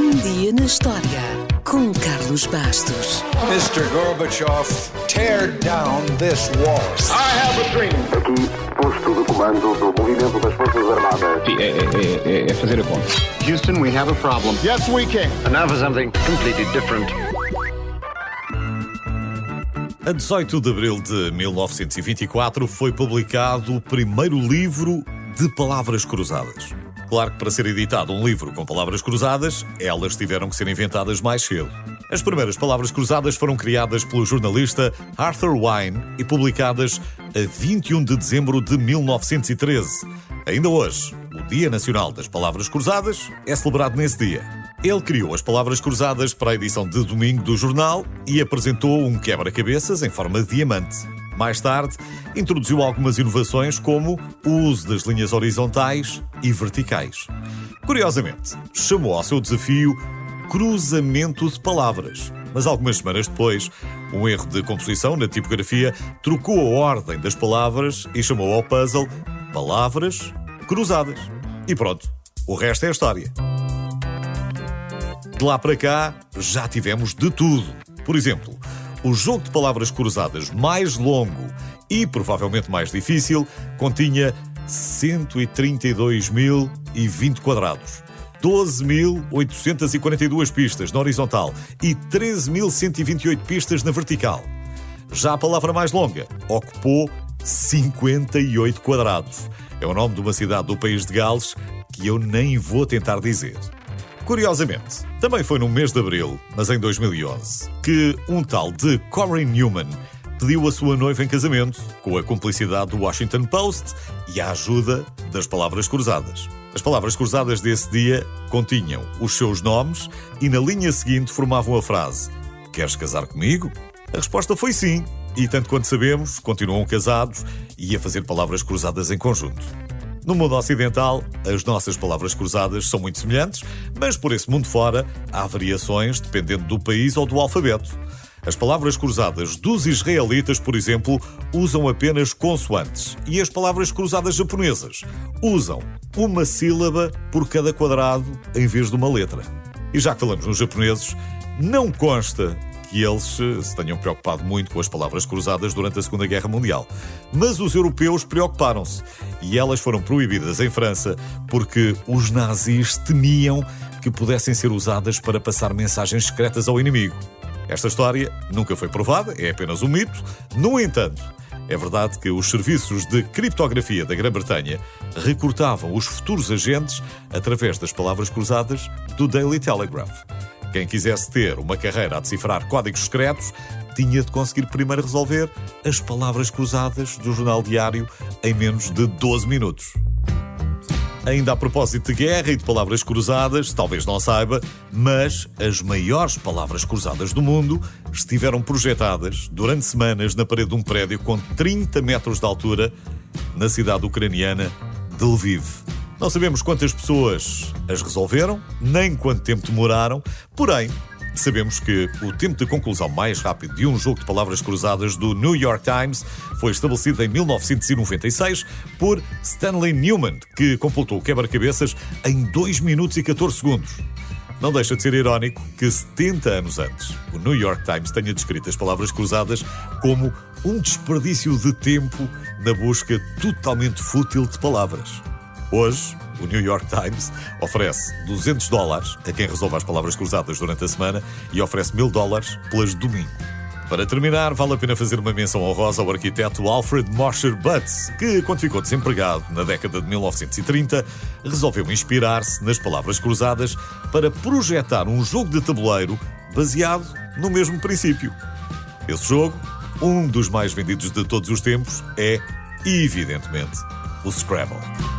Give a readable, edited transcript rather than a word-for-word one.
Um dia na história com Carlos Bastos. Mr. Gorbachev, tear down this wall. I have a dream. Aqui, posto de comando do movimento das Forças Armadas. É fazer a conta. Houston, we have a problem. Yes, we can. And now for something completely different. A 18 de abril de 1924 foi publicado o primeiro livro de palavras cruzadas. Claro que para ser editado um livro com palavras cruzadas, elas tiveram que ser inventadas mais cedo. As primeiras palavras cruzadas foram criadas pelo jornalista Arthur Wine e publicadas a 21 de dezembro de 1913. Ainda hoje, o Dia Nacional das Palavras Cruzadas é celebrado nesse dia. Ele criou as palavras cruzadas para a edição de domingo do jornal e apresentou um quebra-cabeças em forma de diamante. Mais tarde, introduziu algumas inovações como o uso das linhas horizontais e verticais. Curiosamente, chamou ao seu desafio cruzamento de palavras. Mas algumas semanas depois, um erro de composição na tipografia trocou a ordem das palavras e chamou ao puzzle palavras cruzadas. E pronto, o resto é história. De lá para cá, já tivemos de tudo. Por exemplo, o jogo de palavras cruzadas mais longo e provavelmente mais difícil continha 132.020 quadrados, 12.842 pistas na horizontal e 13.128 pistas na vertical. Já a palavra mais longa ocupou 58 quadrados. É o nome de uma cidade do país de Gales que eu nem vou tentar dizer. Curiosamente, também foi no mês de abril, mas em 2011, que um tal de Corey Newman pediu a sua noiva em casamento com a cumplicidade do Washington Post e a ajuda das palavras cruzadas. As palavras cruzadas desse dia continham os seus nomes e na linha seguinte formavam a frase: "Queres casar comigo?" A resposta foi sim, e tanto quanto sabemos, continuam casados e a fazer palavras cruzadas em conjunto. No mundo ocidental, as nossas palavras cruzadas são muito semelhantes, mas por esse mundo fora há variações dependendo do país ou do alfabeto. As palavras cruzadas dos israelitas, por exemplo, usam apenas consoantes e as palavras cruzadas japonesas usam uma sílaba por cada quadrado em vez de uma letra. E já que falamos nos japoneses, não consta que eles se tenham preocupado muito com as palavras cruzadas durante a Segunda Guerra Mundial. Mas os europeus preocuparam-se e elas foram proibidas em França porque os nazis temiam que pudessem ser usadas para passar mensagens secretas ao inimigo. Esta história nunca foi provada, é apenas um mito. No entanto, é verdade que os serviços de criptografia da Grã-Bretanha recortavam os futuros agentes através das palavras cruzadas do Daily Telegraph. Quem quisesse ter uma carreira a decifrar códigos secretos tinha de conseguir primeiro resolver as palavras cruzadas do jornal diário em menos de 12 minutos. Ainda a propósito de guerra e de palavras cruzadas, talvez não saiba, mas as maiores palavras cruzadas do mundo estiveram projetadas durante semanas na parede de um prédio com 30 metros de altura na cidade ucraniana de Lviv. Não sabemos quantas pessoas as resolveram, nem quanto tempo demoraram, porém, sabemos que o tempo de conclusão mais rápido de um jogo de palavras cruzadas do New York Times foi estabelecido em 1996 por Stanley Newman, que completou o quebra-cabeças em 2 minutos e 14 segundos. Não deixa de ser irónico que 70 anos antes o New York Times tenha descrito as palavras cruzadas como um desperdício de tempo na busca totalmente fútil de palavras. Hoje, o New York Times oferece $200 a quem resolva as palavras cruzadas durante a semana e oferece $1.000 pelas de domingo. Para terminar, vale a pena fazer uma menção honrosa ao arquiteto Alfred Mosher Butts, que, quando ficou desempregado na década de 1930, resolveu inspirar-se nas palavras cruzadas para projetar um jogo de tabuleiro baseado no mesmo princípio. Esse jogo, um dos mais vendidos de todos os tempos, é, evidentemente, o Scrabble.